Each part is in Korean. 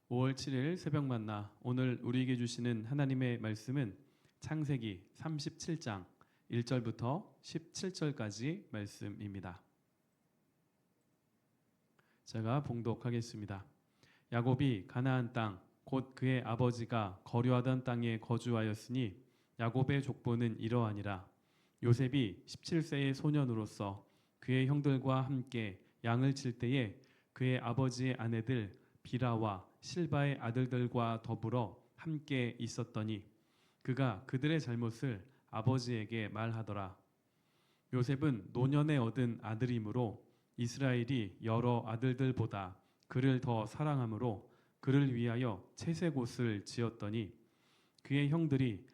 5월 7일 새벽 만나 오늘 우리에게 주시는 하나님의 말씀은 창세기 37장 1절부터 17절까지 말씀입니다. 제가 봉독하겠습니다. 야곱이 가나안 땅 곧 그의 아버지가 거류하던 땅에 거주하였으니 야곱의 족보는 이러하니라. 요셉이 17세의 소년으로서 그의 형들과 함께 양을 칠 때에 그의 아버지의 아내들 비라와 실바의 아들들과 더불어 함께 있었더니 그가 그들의 잘못을 아버지에게 말하더라. 요셉은 노년에 얻은 아들이므로 이스라엘이 여러 아들들보다 그를 더 사랑하므로 그를 위하여 채색옷을 지었더니 그의 형들이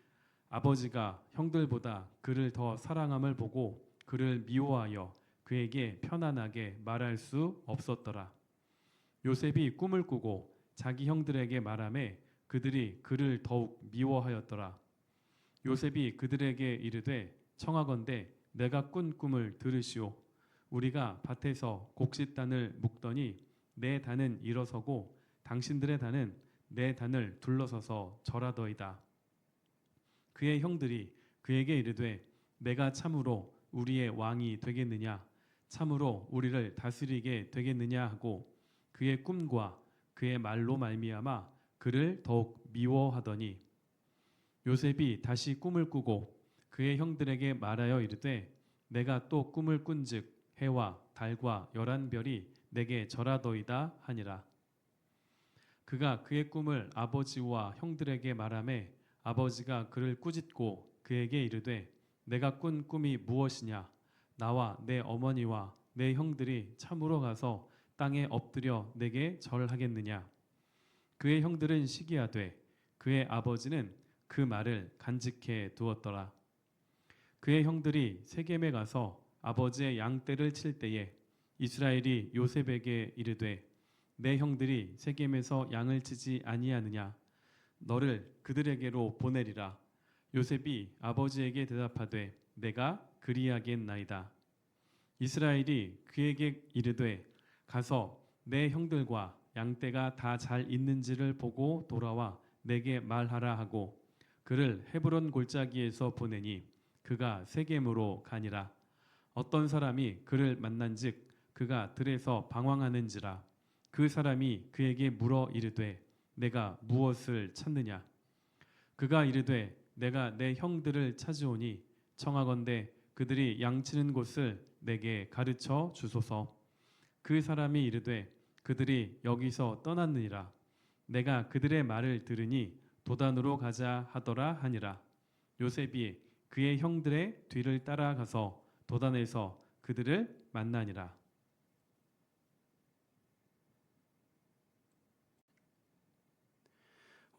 아버지가 형들보다 그를 더 사랑함을 보고 그를 미워하여 그에게 편안하게 말할 수 없었더라. 요셉이 꿈을 꾸고 자기 형들에게 말하매 그들이 그를 더욱 미워하였더라. 요셉이 그들에게 이르되 청하건대 내가 꾼 꿈을 들으시오. 우리가 밭에서 곡식단을 묶더니 내 단은 일어서고 당신들의 단은 내 단을 둘러서서 절하더이다. 그의 형들이 그에게 이르되 내가 참으로 우리의 왕이 되겠느냐? 참으로 우리를 다스리게 되겠느냐 하고 그의 꿈과 그의 말로 말미암아 그를 더욱 미워하더니 요셉이 다시 꿈을 꾸고 그의 형들에게 말하여 이르되 내가 또 꿈을 꾼즉 해와 달과 11별이 내게 절하더이다 하니라. 그가 그의 꿈을 아버지와 형들에게 말하매 아버지가 그를 꾸짖고 그에게 이르되 내가 꾼 꿈이 무엇이냐? 나와 내 어머니와 내 형들이 참으로 가서 땅에 엎드려 내게 절하겠느냐? 그의 형들은 시기하되 그의 아버지는 그 말을 간직해 두었더라. 그의 형들이 세겜에 가서 아버지의 양떼를 칠 때에 이스라엘이 요셉에게 이르되 내 형들이 세겜에서 양을 치지 아니하느냐? 너를 그들에게로 보내리라. 요셉이 아버지에게 대답하되 내가 그리하겠나이다. 이스라엘이 그에게 이르되 가서 내 형들과 양떼가 다 잘 있는지를 보고 돌아와 내게 말하라 하고 그를 헤브론 골짜기에서 보내니 그가 세겜으로 가니라. 어떤 사람이 그를 만난즉 그가 들에서 방황하는지라. 그 사람이 그에게 물어 이르되 내가 무엇을 찾느냐? 그가 이르되 내가 내 형들을 찾으오니 청하건대 그들이 양치는 곳을 내게 가르쳐 주소서. 그 사람이 이르되 그들이 여기서 떠났느니라. 내가 그들의 말을 들으니 도단으로 가자 하더라 하니라. 요셉이 그의 형들의 뒤를 따라가서 도단에서 그들을 만나니라.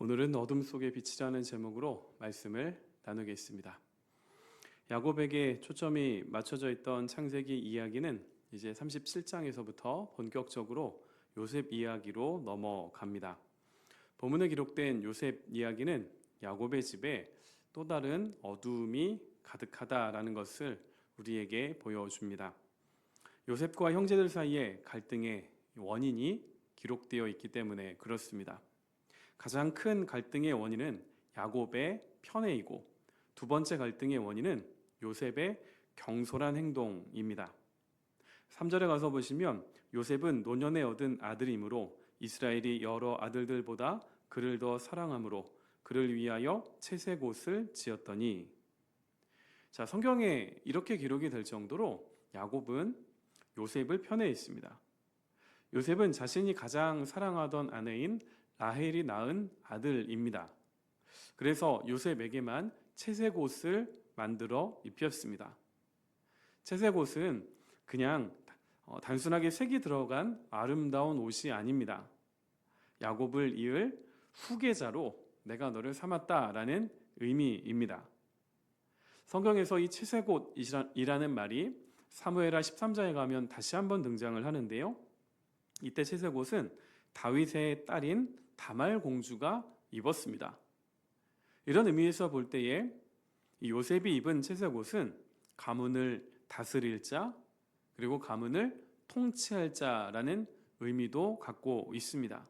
오늘은 어둠 속의 빛이라는 제목으로 말씀을 나누겠습니다. 야곱에게 초점이 맞춰져 있던 창세기 이야기는 이제 37장에서부터 본격적으로 요셉 이야기로 넘어갑니다. 본문에 기록된 요셉 이야기는 야곱의 집에 또 다른 어두움이 가득하다라는 것을 우리에게 보여줍니다. 요셉과 형제들 사이에 갈등의 원인이 기록되어 있기 때문에 그렇습니다. 가장 큰 갈등의 원인은 야곱의 편애이고 두 번째 갈등의 원인은 요셉의 경솔한 행동입니다. 3절에 가서 보시면 요셉은 노년에 얻은 아들이므로 이스라엘이 여러 아들들보다 그를 더 사랑하므로 그를 위하여 채색옷을 지었더니 자, 성경에 이렇게 기록이 될 정도로 야곱은 요셉을 편애했습니다. 요셉은 자신이 가장 사랑하던 아내인 라헬이 낳은 아들입니다. 그래서 요셉에게만 채색옷을 만들어 입혔습니다. 채색옷은 그냥 단순하게 색이 들어간 아름다운 옷이 아닙니다. 야곱을 이을 후계자로 내가 너를 삼았다라는 의미입니다. 성경에서 이 채색옷이라는 말이 사무엘하 13장에 가면 다시 한번 등장을 하는데요. 이때 채색옷은 다윗의 딸인 다말 공주가 입었습니다. 이런 의미에서 볼 때에 이 요셉이 입은 채색옷은 가문을 다스릴 자 그리고 가문을 통치할 자라는 의미도 갖고 있습니다.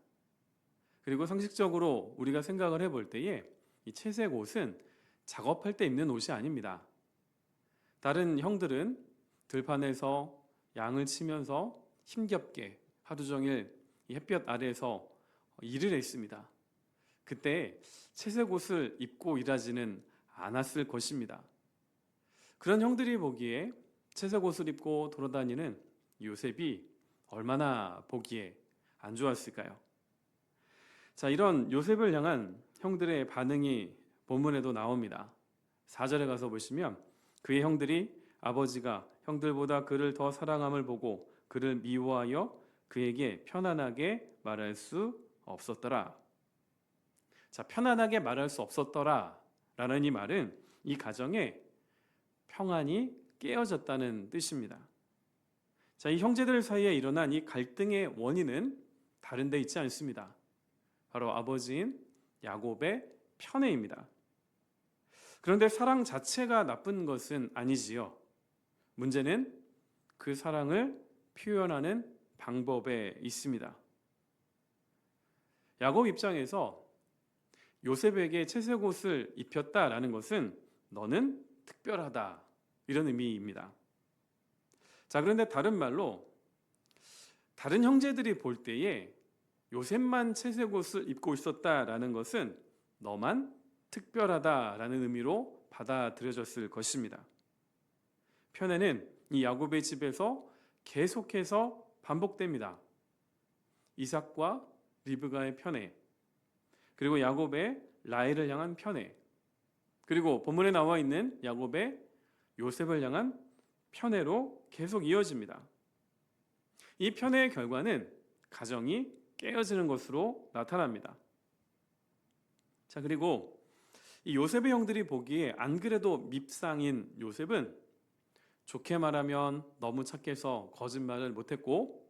그리고 상식적으로 우리가 생각을 해볼 때에 이 채색 옷은 작업할 때 입는 옷이 아닙니다. 다른 형들은 들판에서 양을 치면서 힘겹게 하루 종일 이 햇볕 아래에서 일을 했습니다. 그때 채색 옷을 입고 일하지는 않았을 것입니다. 그런 형들이 보기에 채색 옷을 입고 돌아다니는 요셉이 얼마나 보기에 안 좋았을까요? 자, 이런 요셉을 향한 형들의 반응이 본문에도 나옵니다. 4절에 가서 보시면 그의 형들이 아버지가 형들보다 그를 더 사랑함을 보고 그를 미워하여 그에게 편안하게 말할 수 없었더라. 자, 편안하게 말할 수 없었더라 라는 이 말은 이 가정에 평안이 깨어졌다는 뜻입니다. 자, 이 형제들 사이에 일어난 이 갈등의 원인은 다른 데 있지 않습니다. 바로 아버지인 야곱의 편애입니다. 그런데 사랑 자체가 나쁜 것은 아니지요. 문제는 그 사랑을 표현하는 방법에 있습니다. 야곱 입장에서 요셉에게 채색 옷을 입혔다라는 것은 너는 특별하다 이런 의미입니다. 자, 그런데 다른 말로 다른 형제들이 볼 때에 요셉만 채색 옷을 입고 있었다라는 것은 너만 특별하다라는 의미로 받아들여졌을 것입니다. 편애는 이 야곱의 집에서 계속해서 반복됩니다. 이삭과 리브가의 편애, 그리고 야곱의 라헬을 향한 편애, 그리고 본문에 나와 있는 야곱의 요셉을 향한 편애로 계속 이어집니다. 이 편애의 결과는 가정이 깨어지는 것으로 나타납니다. 자, 그리고 이 요셉의 형들이 보기에 안 그래도 밉상인 요셉은 좋게 말하면 너무 착해서 거짓말을 못했고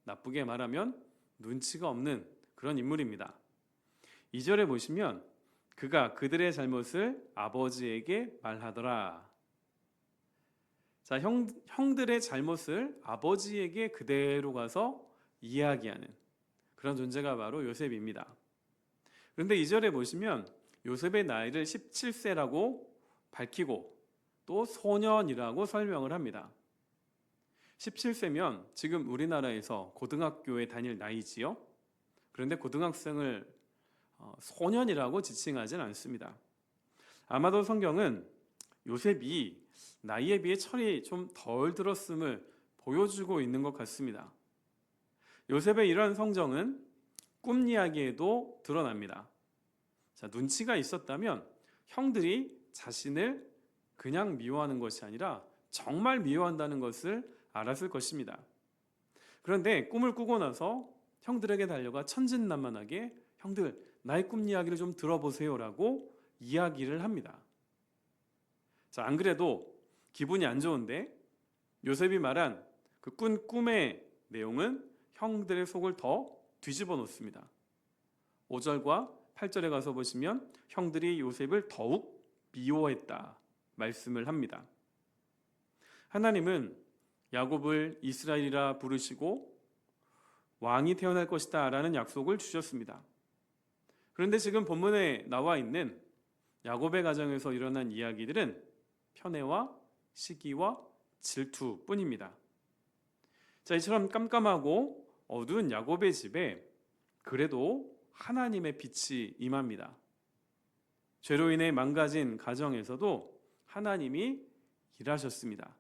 나쁘게 말하면 눈치가 없는 그런 인물입니다. 2절에 보시면 그가 그들의 잘못을 아버지에게 말하더라. 자, 형들의 잘못을 아버지에게 그대로 가서 이야기하는 그런 존재가 바로 요셉입니다. 그런데 2절에 보시면 요셉의 나이를 17세라고 밝히고 또 소년이라고 설명을 합니다. 17세면 지금 우리나라에서 고등학교에 다닐 나이지요. 그런데 고등학생을 소년이라고 지칭하진 않습니다. 아마도 성경은 요셉이 나이에 비해 철이 좀 덜 들었음을 보여주고 있는 것 같습니다. 요셉의 이러한 성정은 꿈 이야기에도 드러납니다. 자, 눈치가 있었다면 형들이 자신을 그냥 미워하는 것이 아니라 정말 미워한다는 것을 알았을 것입니다. 그런데 꿈을 꾸고 나서 형들에게 달려가 천진난만하게 형들 나의 꿈 이야기를 좀 들어보세요라고 이야기를 합니다. 자, 안 그래도 기분이 안 좋은데 요셉이 말한 그 꾼 꿈의 내용은 형들의 속을 더 뒤집어 놓습니다. 5절과 8절에 가서 보시면 형들이 요셉을 더욱 미워했다 말씀을 합니다. 하나님은 야곱을 이스라엘이라 부르시고 왕이 태어날 것이다 라는 약속을 주셨습니다. 그런데 지금 본문에 나와 있는 야곱의 가정에서 일어난 이야기들은 편애와 시기와 질투뿐입니다. 자, 이처럼 깜깜하고 어두운 야곱의 집에 그래도 하나님의 빛이 임합니다. 죄로 인해 망가진 가정에서도 하나님이 일하셨습니다.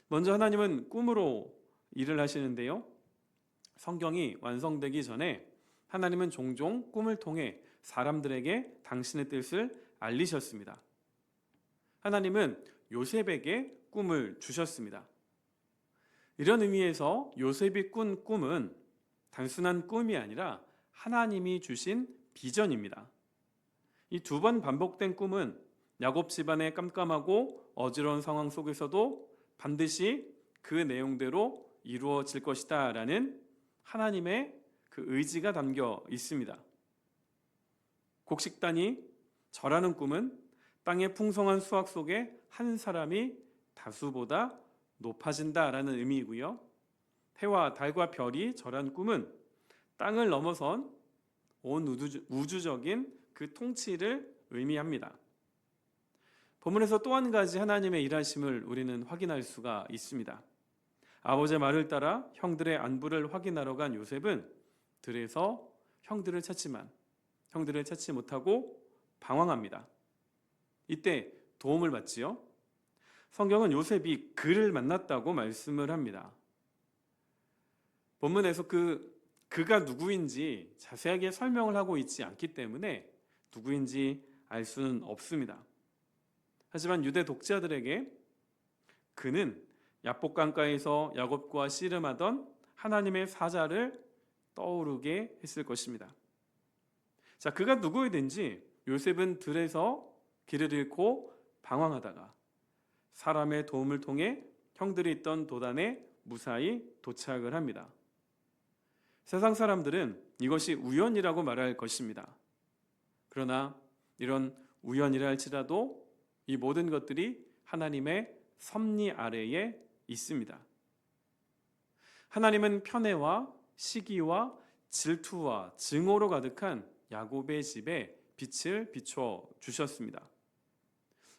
먼저 하나님은 꿈으로 일을 하시는데요. 성경이 완성되기 전에 하나님은 종종 꿈을 통해 사람들에게 당신의 뜻을 알리셨습니다. 하나님은 요셉에게 꿈을 주셨습니다. 이런 의미에서 요셉이 꾼 꿈은 단순한 꿈이 아니라 하나님이 주신 비전입니다. 이 두 번 반복된 꿈은 야곱 집안의 깜깜하고 어지러운 상황 속에서도 반드시 그 내용대로 이루어질 것이다 라는 하나님의 그 의지가 담겨 있습니다. 곡식단이 절하는 꿈은 땅의 풍성한 수확 속에 한 사람이 다수보다 높아진다라는 의미이고요. 해와 달과 별이 절한 꿈은 땅을 넘어선 온 우주적인 그 통치를 의미합니다. 본문에서 또 한 가지 하나님의 일하심을 우리는 확인할 수가 있습니다. 아버지의 말을 따라 형들의 안부를 확인하러 간 요셉은 들에서 형들을 찾지만 형들을 찾지 못하고 방황합니다. 이때 도움을 받지요. 성경은 요셉이 그를 만났다고 말씀을 합니다. 본문에서 그가 누구인지 자세하게 설명을 하고 있지 않기 때문에 누구인지 알 수는 없습니다. 하지만 유대 독자들에게 그는 야복강가에서 야곱과 씨름하던 하나님의 사자를 떠오르게 했을 것입니다. 자, 그가 누구이든지 요셉은 들에서 길을 잃고 방황하다가 사람의 도움을 통해 형들이 있던 도단에 무사히 도착을 합니다. 세상 사람들은 이것이 우연이라고 말할 것입니다. 그러나 이런 우연이라 할지라도 이 모든 것들이 하나님의 섭리 아래에 있습니다. 하나님은 편애와 시기와 질투와 증오로 가득한 야곱의 집에 빛을 비춰 주셨습니다.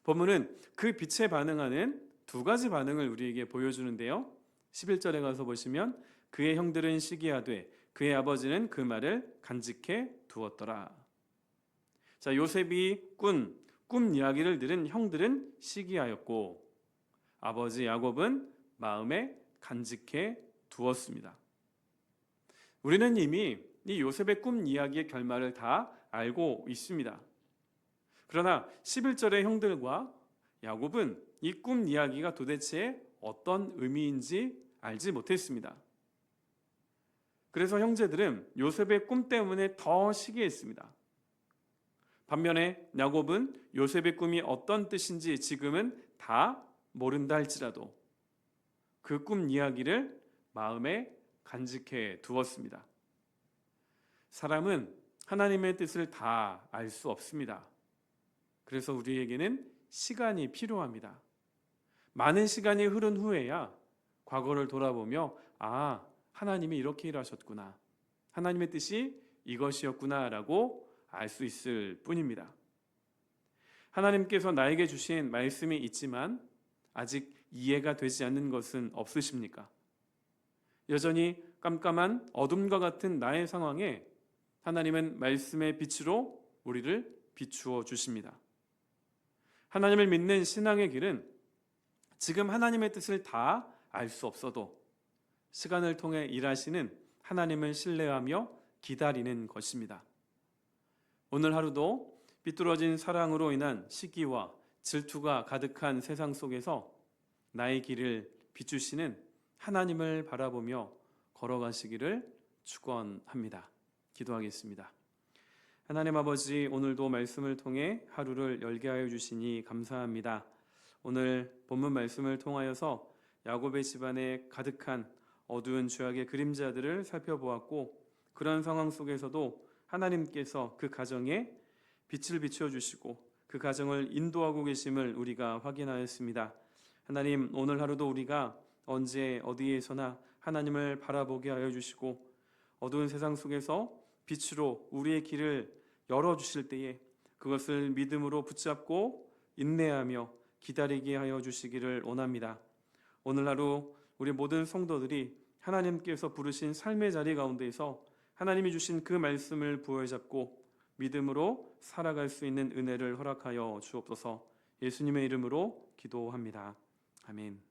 본문은 그 빛에 반응하는 두 가지 반응을 우리에게 보여주는데요. 11절에 가서 보시면 그의 형들은 시기하되 그의 아버지는 그 말을 간직해 두었더라. 자, 요셉이 꿈 이야기를 들은 형들은 시기하였고 아버지 야곱은 마음에 간직해 두었습니다. 우리는 이미 이 요셉의 꿈 이야기의 결말을 다 알고 있습니다. 그러나 11절의 형들과 야곱은 이 꿈 이야기가 도대체 어떤 의미인지 알지 못했습니다. 그래서 형제들은 요셉의 꿈 때문에 더 시기했습니다. 반면에 야곱은 요셉의 꿈이 어떤 뜻인지 지금은 다 모른다 할지라도 그 꿈 이야기를 마음에 간직해 두었습니다. 사람은 하나님의 뜻을 다 알 수 없습니다. 그래서 우리에게는 시간이 필요합니다. 많은 시간이 흐른 후에야 과거를 돌아보며 하나님이 이렇게 일하셨구나, 하나님의 뜻이 이것이었구나 라고 알 수 있을 뿐입니다. 하나님께서 나에게 주신 말씀이 있지만 아직 이해가 되지 않는 것은 없으십니까? 여전히 깜깜한 어둠과 같은 나의 상황에 하나님은 말씀의 빛으로 우리를 비추어 주십니다. 하나님을 믿는 신앙의 길은 지금 하나님의 뜻을 다 알 수 없어도 시간을 통해 일하시는 하나님을 신뢰하며 기다리는 것입니다. 오늘 하루도 삐뚤어진 사랑으로 인한 시기와 질투가 가득한 세상 속에서 나의 길을 비추시는 하나님을 바라보며 걸어가시기를 축원합니다. 기도하겠습니다. 하나님 아버지, 오늘도 말씀을 통해 하루를 열게 하여 주시니 감사합니다. 오늘 본문 말씀을 통하여서 야곱의 집안에 가득한 어두운 죄악의 그림자들을 살펴보았고, 그런 상황 속에서도 하나님께서 그 가정에 빛을 비춰주시고 그 가정을 인도하고 계심을 우리가 확인하였습니다. 하나님, 오늘 하루도 우리가 언제 어디에서나 하나님을 바라보게 하여 주시고 어두운 세상 속에서 빛으로 우리의 길을 열어주실 때에 그것을 믿음으로 붙잡고 인내하며 기다리게 하여 주시기를 원합니다. 오늘 하루 우리 모든 성도들이 하나님께서 부르신 삶의 자리 가운데에서 하나님이 주신 그 말씀을 부여잡고 믿음으로 살아갈 수 있는 은혜를 허락하여 주옵소서. 예수님의 이름으로 기도합니다. 아멘.